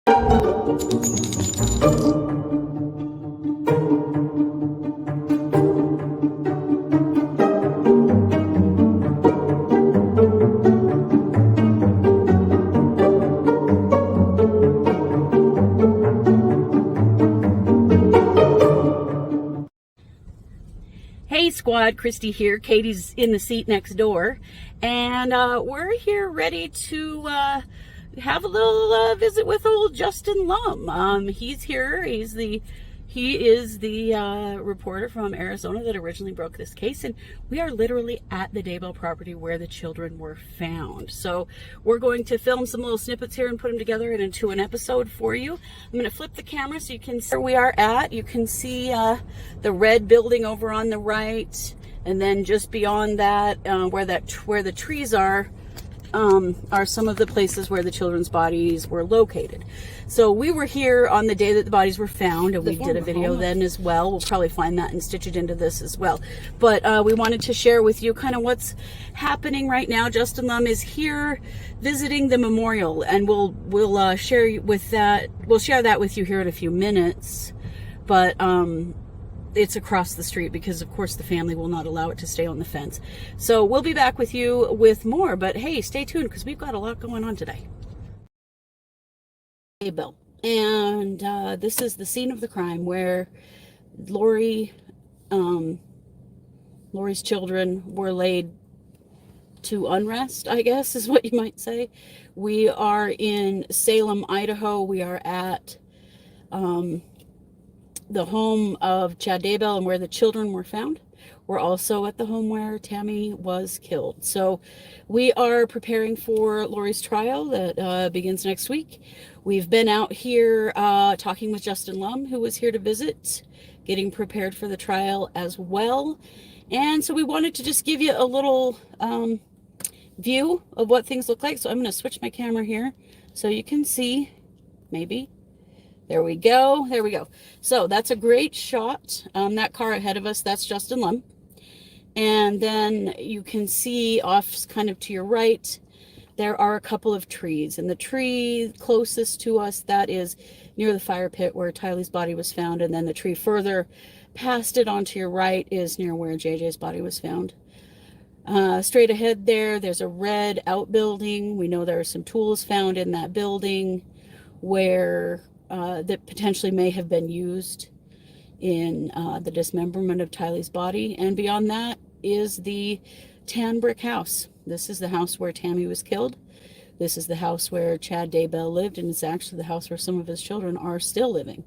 Hey squad, Kristi here. Katie's in the seat next door, and we're here ready to have a little visit with old Justin Lum. He's here. He is the reporter from Arizona that originally broke this case, and we are literally at the Daybell property where the children were found. So we're going to film some little snippets here and put them together and into an episode for you. I'm going to flip the camera so you can see where we are at. You can see the red building over on the right, and then just beyond that, where the trees are some of the places where the children's bodies were located. So we were here on the day that the bodies were found, and we did a video then as well. We'll probably find that and stitch it into this as well. But we wanted to share with you kind of what's happening right now. Justin Lum is here visiting the memorial, and we'll share that with you here in a few minutes. But it's across the street because, of course, the family will not allow it to stay on the fence. So we'll be back with you with more, but hey, stay tuned because we've got a lot going on today. Daybell. And this is the scene of the crime where Lori's children were laid to unrest, I guess is what you might say. We are in Salem, Idaho. We are at the home of Chad Daybell and where the children were found. We're also at the home where Tammy was killed. So we are preparing for Lori's trial that begins next week. We've been out here talking with Justin Lum, who was here to visit, getting prepared for the trial as well. And so we wanted to just give you a little view of what things look like. So I'm going to switch my camera here so you can see, maybe. There we go. There we go. So that's a great shot. That car ahead of us, that's Justin Lum. And then you can see off kind of to your right, there are a couple of trees. And the tree closest to us, that is near the fire pit where Tylee's body was found. And then the tree further past it onto your right is near where JJ's body was found. Straight ahead there's a red outbuilding. We know there are some tools found in that building where that potentially may have been used in the dismemberment of Tylee's body. And beyond that is the tan brick house. This is the house where Tammy was killed. This is the house where Chad Daybell lived, and it's actually the house where some of his children are still living.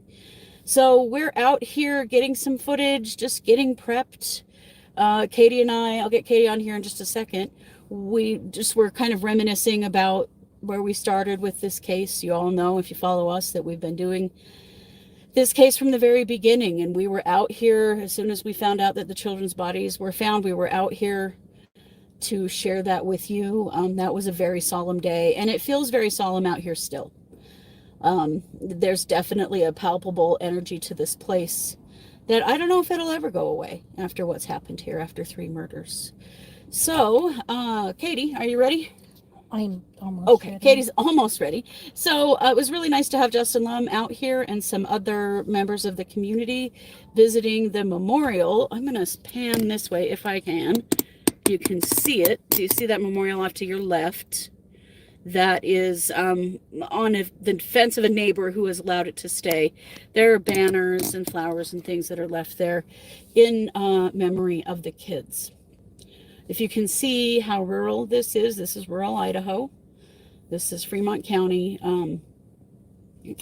So we're out here getting some footage, just getting prepped. Katie and I'll get Katie on here in just a second. We're kind of reminiscing about where we started with this case. You all know, if you follow us, that we've been doing this case from the very beginning, and we were out here as soon as we found out that the children's bodies were found. We were out here to share that with you. That was a very solemn day, and it feels very solemn out here still. There's definitely a palpable energy to this place that I don't know if it'll ever go away after what's happened here after 3 murders. So Katie, are you ready? I'm almost okay ready. Katie's almost ready. So it was really nice to have Justin Lum out here and some other members of the community visiting the memorial. I'm going to pan this way if I can. You can see it. Do you see that memorial off to your left? That is on the fence of a neighbor who has allowed it to stay. There are banners and flowers and things that are left there in memory of the kids. If you can see how rural this is rural Idaho. This is Fremont County,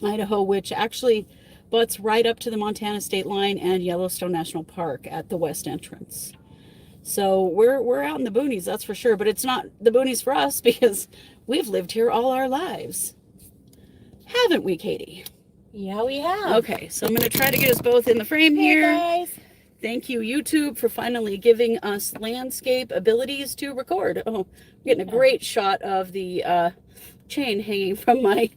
Idaho, which actually butts right up to the Montana state line and Yellowstone National Park at the west entrance. So we're out in the boonies, that's for sure. But it's not the boonies for us because we've lived here all our lives. Haven't we, Katie? Yeah, we have. Okay, so I'm going to try to get us both in the frame here. Hey, guys. Thank you, YouTube, for finally giving us landscape abilities to record. Oh, I'm getting a great shot of the chain hanging from my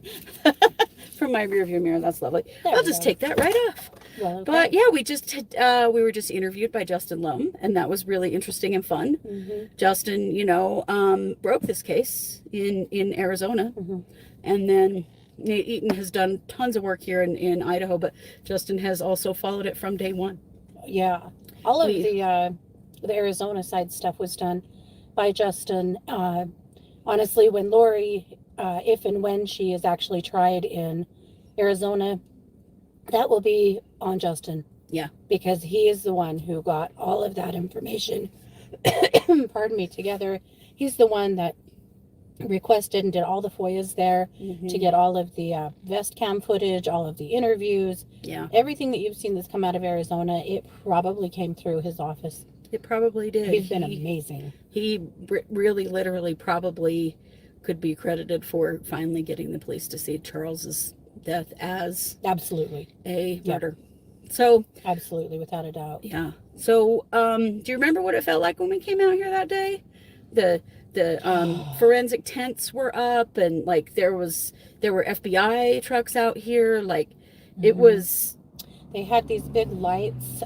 from my rear view mirror. That's lovely. I'll just take that right off. Well, okay. But yeah, we were just interviewed by Justin Lum, and that was really interesting and fun. Mm-hmm. Justin, broke this case in Arizona, mm-hmm. and then Eaton has done tons of work here in Idaho, but Justin has also followed it from day one. Yeah. All of the Arizona side stuff was done by Justin. Honestly, when Lori, if and when she is actually tried in Arizona, that will be on Justin. Yeah. Because he is the one who got all of that information, pardon me, together. He's the one that requested and did all the FOIAs there to get all of the vest cam footage, all of the interviews. Yeah. Everything that you've seen that's come out of Arizona, it probably came through his office. It probably did. He's been amazing. He really, literally, probably could be credited for finally getting the police to see Charles's death as absolutely a murder. So absolutely, without a doubt. Yeah. So, do you remember what it felt like when we came out here that day? The forensic tents were up, and like there were FBI trucks out here. Like it was. They had these big lights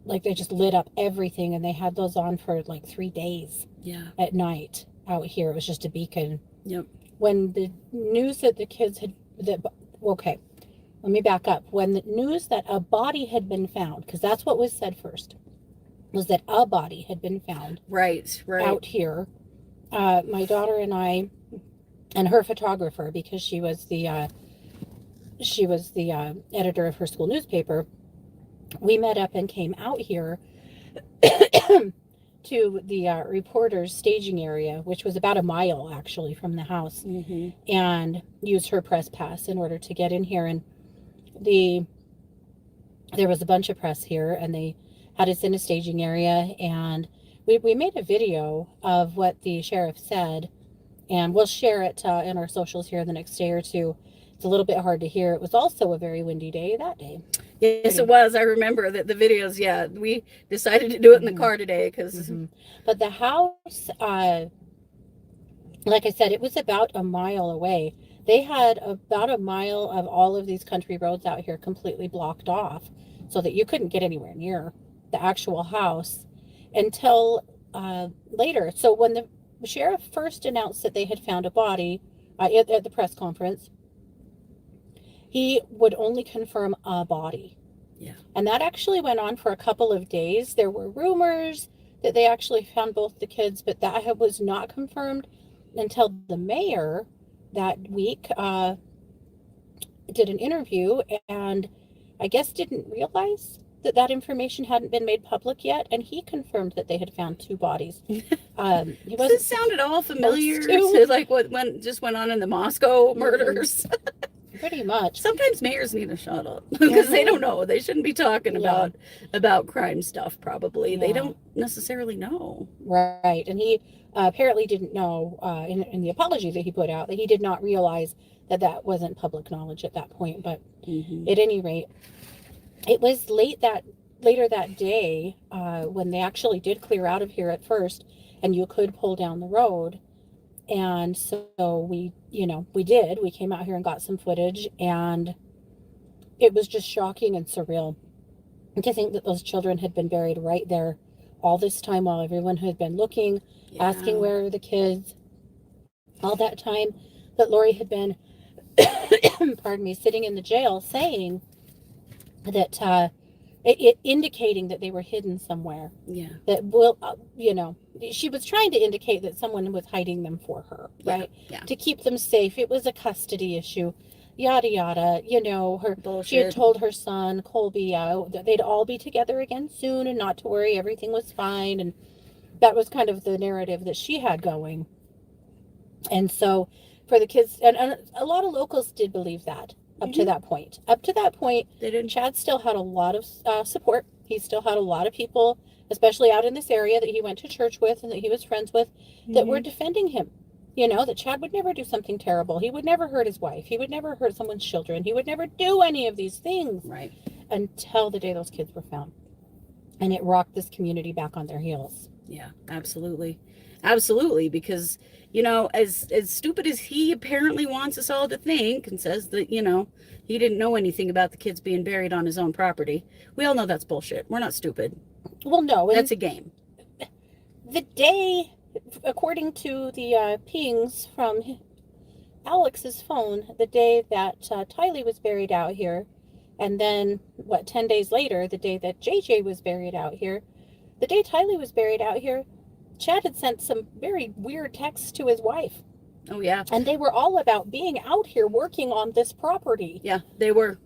like they just lit up everything, and they had those on for like 3 days. Yeah. At night out here, it was just a beacon. Yep. When the news that the kids had okay, let me back up. When the news that a body had been found, because that's what was said first, was that a body had been found right out here. My daughter and I, and her photographer, because she was the editor of her school newspaper, we met up and came out here to the reporter's staging area, which was about a mile actually from the house, and used her press pass in order to get in here. And there was a bunch of press here, and they had us in a staging area, and we made a video of what the sheriff said, and we'll share it in our socials here the next day or two. It's a little bit hard to hear. It was also a very windy day that day. Yes, it was. I remember that the videos. Yeah, we decided to do it in the car today because. But the house, like I said, it was about a mile away. They had about a mile of all of these country roads out here completely blocked off, so that you couldn't get anywhere near the actual house until later. So when the sheriff first announced that they had found a body at the press conference, he would only confirm a body. Yeah. And that actually went on for a couple of days. There were rumors that they actually found both the kids, but that was not confirmed until the mayor that week did an interview, and I guess didn't realize that information hadn't been made public yet, and he confirmed that they had found 2 bodies. He wasn't. This sounded all familiar to like what went on in the Moscow murders. Pretty much. Sometimes mayors need a shut up because they don't know. They shouldn't be talking about crime stuff. Probably they don't necessarily know. Right, and he apparently didn't know in the apology that he put out that he did not realize that wasn't public knowledge at that point. But at any rate, it was later that day when they actually did clear out of here at first, and you could pull down the road. And so we did. We came out here and got some footage, and it was just shocking and surreal to think that those children had been buried right there all this time while everyone had been looking, asking where are the kids. All that time that Lori had been, pardon me, sitting in the jail, saying that it indicating that they were hidden somewhere. Yeah. That she was trying to indicate that someone was hiding them for her, right? Yeah. To keep them safe. It was a custody issue, yada yada. She had told her son Colby that they'd all be together again soon, and not to worry, everything was fine. And that was kind of the narrative that she had going. And so for the kids, and a lot of locals did believe that. Up to that point, Chad still had a lot of support. He still had a lot of people, especially out in this area that he went to church with and that he was friends with, that were defending him. That Chad would never do something terrible. He would never hurt his wife. He would never hurt someone's children. He would never do any of these things. Right. Until the day those kids were found. And it rocked this community back on their heels. Yeah, absolutely. Absolutely, because as stupid as he apparently wants us all to think, and says that he didn't know anything about the kids being buried on his own property, we all know that's bullshit. We're not stupid. Well, no, that's a game. The day according to the pings from Alex's phone, the day that Tylee was buried out here, and then, 10 days later, the day that JJ was buried out here, the day Tylee was buried out here, Chad had sent some very weird texts to his wife. Oh, yeah. And they were all about being out here working on this property. Yeah, they were.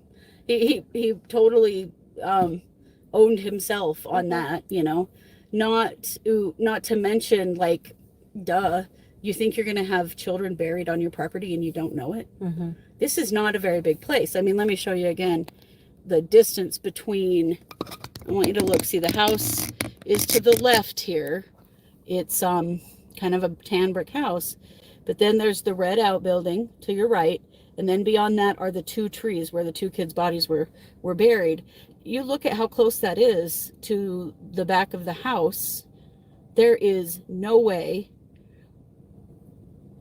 He totally owned himself on that, you know. Not to mention, like, duh, you think you're going to have children buried on your property and you don't know it? Mm-hmm. This is not a very big place. I mean, let me show you again the distance between, I want you to look, see the house is to the left here. It's kind of a tan brick house, but then there's the red outbuilding to your right, and then beyond that are the two trees where the two kids' bodies were buried. You look at how close that is to the back of the house. There is no way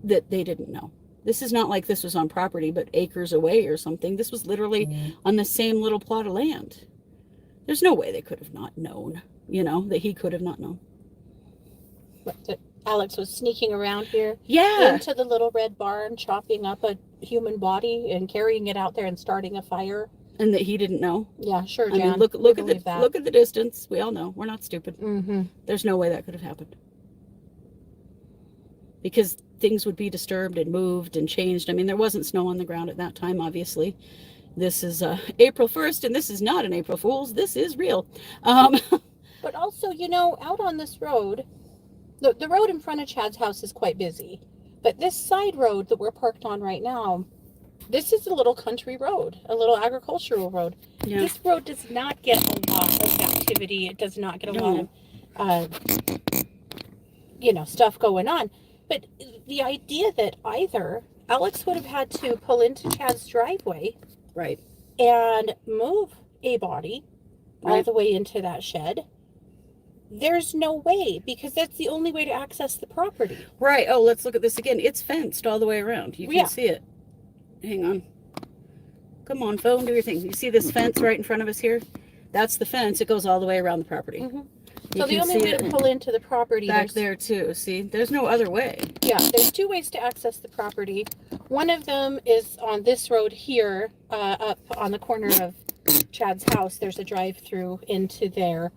that they didn't know. This is not like this was on property, but acres away or something. This was literally on the same little plot of land. There's no way they could have not known, you know, that he could have not known. That Alex was sneaking around here. Yeah. Into the little red barn, chopping up a human body and carrying it out there and starting a fire. And that he didn't know. Yeah, sure, Jan. I mean, look at the distance. We all know. We're not stupid. Mm-hmm. There's no way that could have happened. Because things would be disturbed and moved and changed. I mean, there wasn't snow on the ground at that time, obviously. This is April 1st, and this is not an April Fool's. This is real. But also, you know, out on this road, the road in front of Chad's house is quite busy. But this side road that we're parked on right now, this is a little country road, a little agricultural road. Yeah. This road does not get a lot of activity. It does not get a lot of, stuff going on. But the idea that either Alex would have had to pull into Chad's driveway, right, and move a body all the way into that shed, there's no way, because that's the only way to access the property. Right. Oh, let's look at this again. It's fenced all the way around. You can see it. Hang on. Come on, phone, do your thing. You see this fence right in front of us here? That's the fence. It goes all the way around the property. Mm-hmm. So the only way to pull into the property back there too. See, there's no other way. Yeah, there's two ways to access the property. One of them is on this road here, up on the corner of Chad's house. There's a drive-through into there,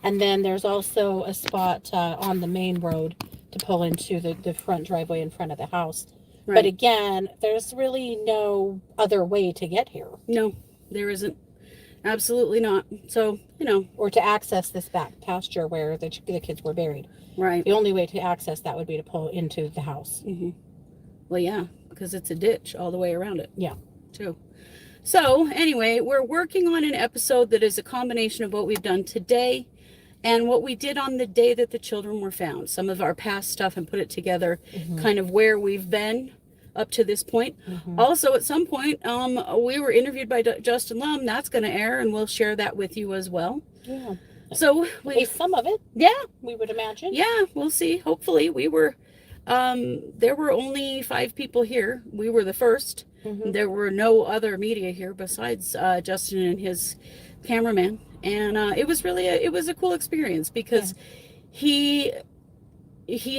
and then there's also a spot on the main road to pull into the front driveway in front of the house. Right. But again, there's really no other way to get here. No, there isn't. Absolutely not. So, or to access this back pasture where the kids were buried. Right. The only way to access that would be to pull into the house. Mm-hmm. Well, yeah, because it's a ditch all the way around it. Yeah. Too. So, anyway, we're working on an episode that is a combination of what we've done today and what we did on the day that the children were found. Some of our past stuff, and put it together, kind of where we've been up to this point. Also, at some point, we were interviewed by Justin Lum. That's going to air, and we'll share that with you as well. Yeah. So some of it. Yeah. We would imagine. Yeah, we'll see. Hopefully, we were. There were only 5 people here. We were the first. There were no other media here besides Justin and his cameraman, and it was really a cool experience because he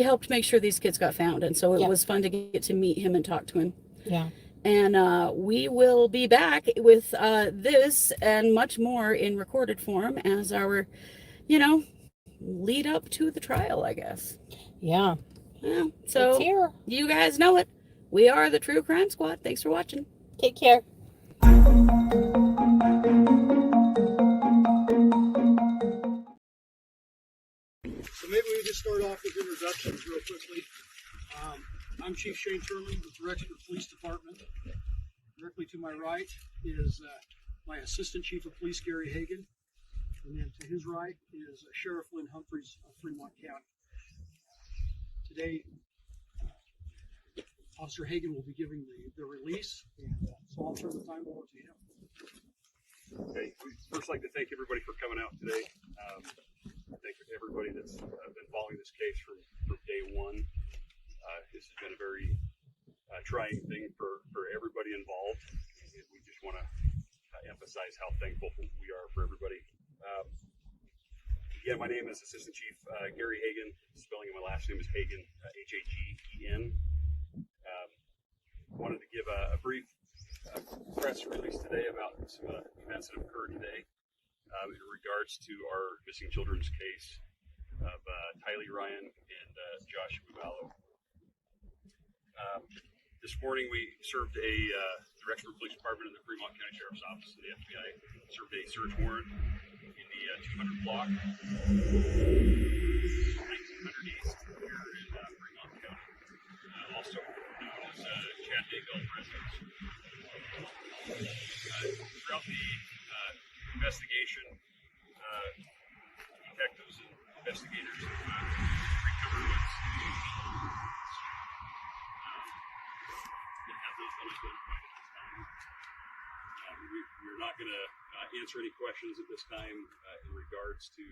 helped make sure these kids got found, and so it was fun to get to meet him and talk to him. Yeah. And we will be back with this and much more in recorded form as our, lead up to the trial, I guess. Yeah. Yeah. So it's here. You guys know it. We are the True Crime Squad. Thanks for watching. Take care. So maybe we just start off with introductions real quickly. I'm Chief Shane Turley with the Rexford Police Department. Directly to my right is my Assistant Chief of Police, Gary Hagan. And then to his right is Sheriff Lynn Humphreys of Fremont County. Today, Officer Hagan will be giving the release, and so I'll turn the time over to him. Okay, we'd first like to thank everybody for coming out today. Thank you to everybody that's been following this case from day one. This has been a very trying thing for everybody involved. And we just want to emphasize how thankful we are for everybody. Yeah, my name is Assistant Chief Gary Hagen. Spelling of my last name is Hagen, Hagen. Wanted to give a brief press release today about some events that have occurred today in regards to our missing children's case of Tylee Ryan and Joshua Ballo. This morning we served a Rexburg Police Department and the Fremont County Sheriff's Office and the FBI served a search warrant in the 200 block, 1900 East here in Fremont County, also known as Chad Daybell residence. Throughout the investigation, detectives and investigators have recovered what's that have not been identified at this time. We're not going to answer any questions at this time in regards to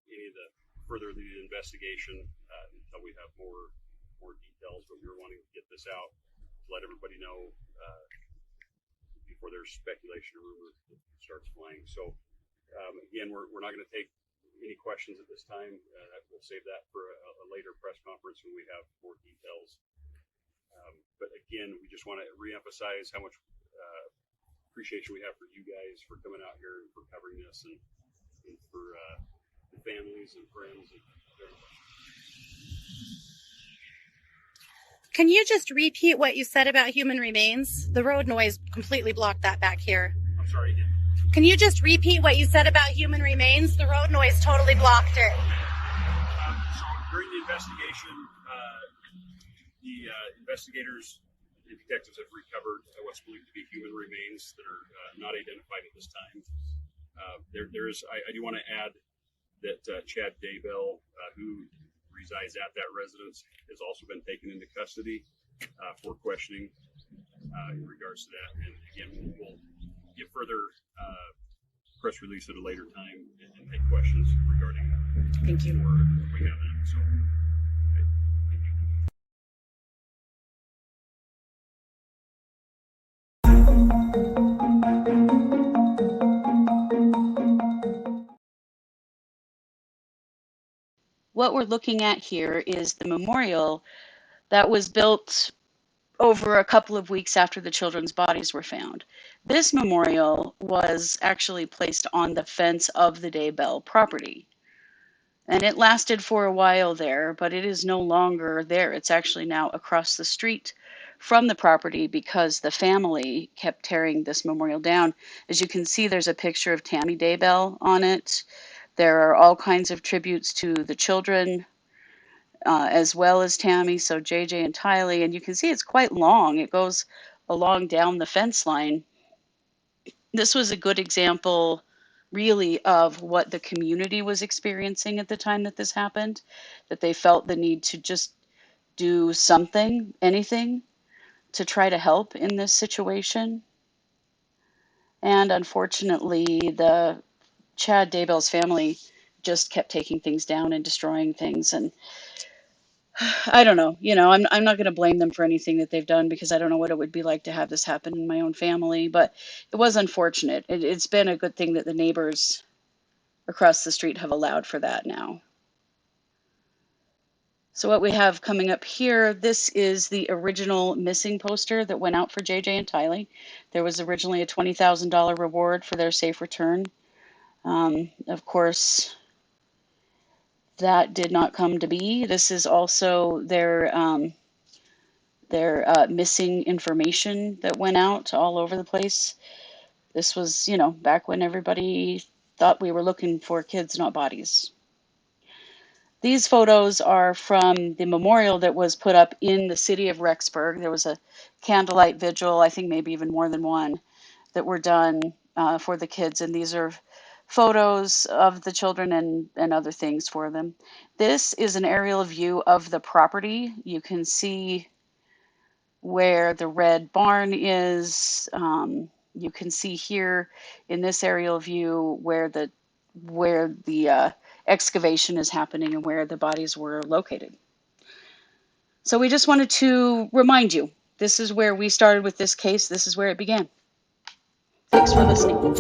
any of the further the investigation until we have more details. But we were wanting to get this out to let everybody know before there's speculation or rumor that starts flying. So again, we're not going to take any questions at this time. We'll save that for a later press conference when we have more details. But again, we just want to reemphasize how much appreciation we have for you guys for coming out here and for covering this, and for the families and friends and everybody. Can you just repeat what you said about human remains? The road noise completely blocked that back here. I'm sorry again. Can you just repeat what you said about human remains? The road noise totally blocked it. So during the investigation, the investigators and detectives have recovered what's believed to be human remains that are not identified at this time. I do want to add that Chad Daybell, who resides at that residence, has also been taken into custody for questioning in regards to that. And again, we'll give further press release at a later time and take questions regarding that. Thank you. We have that. So. What we're looking at here is the memorial that was built over a couple of weeks after the children's bodies were found. This memorial was actually placed on the fence of the Daybell property. And it lasted for a while there, but it is no longer there. It's actually now across the street from the property because the family kept tearing this memorial down. As you can see, there's a picture of Tammy Daybell on it. There are all kinds of tributes to the children, as well as Tammy, so JJ and Tylee, and you can see it's quite long. It goes along down the fence line. This was a good example, really, of what the community was experiencing at the time that this happened, that they felt the need to just do something, anything, to try to help in this situation. And unfortunately, the Chad Daybell's family just kept taking things down and destroying things. And I don't know, I'm not going to blame them for anything that they've done because I don't know what it would be like to have this happen in my own family, but it was unfortunate. It's been a good thing that the neighbors across the street have allowed for that now. So what we have coming up here, this is the original missing poster that went out for JJ and Tylee. There was originally a $20,000 reward for their safe return. Of course, that did not come to be. This is also their missing information that went out all over the place. This was, back when everybody thought we were looking for kids, not bodies. These photos are from the memorial that was put up in the city of Rexburg. There was a candlelight vigil, I think maybe even more than one, that were done for the kids. And these are photos of the children and other things for them. This is an aerial view of the property. You can see where the red barn is. You can see here in this aerial view where the excavation is happening and where the bodies were located. So we just wanted to remind you, this is where we started with this case. This is where it began. Thanks for listening.